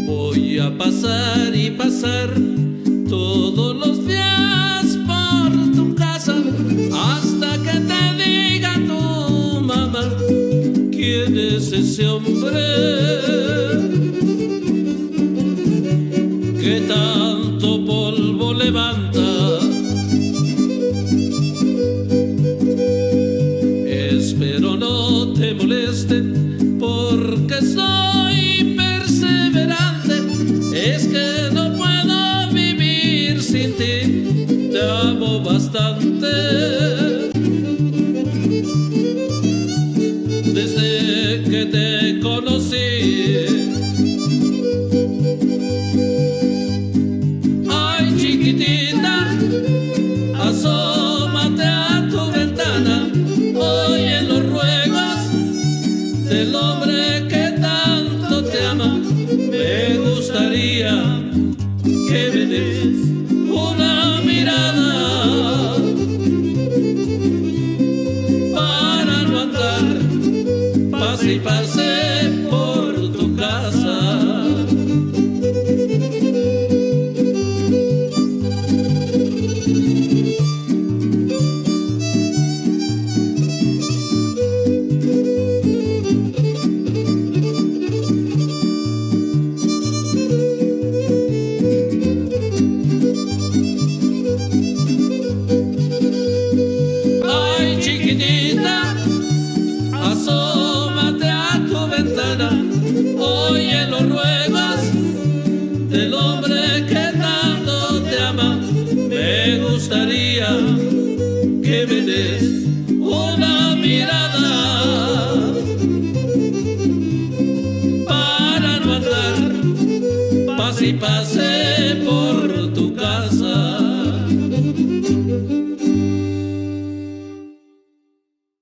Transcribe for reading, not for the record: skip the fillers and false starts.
Voy a pasar y pasar todos los días por tu casa hasta que te diga tu mamá quién es ese hombre que tanto polvo levanta. Espero no te moleste porque soy perseverante. Es que no puedo vivir sin ti, te amo bastante. Desde que te conocí, ay chiquitita, asómate a tu ventana, oye los ruegos del hombre que tanto te ama. Me gustaría que me des una mirada para no andar pase y pase por tu casa. Chiquitita, asómate a tu ventana, oye los ruegos del hombre que tanto te ama. Me gustaría que me des una mirada para no andar pase y pase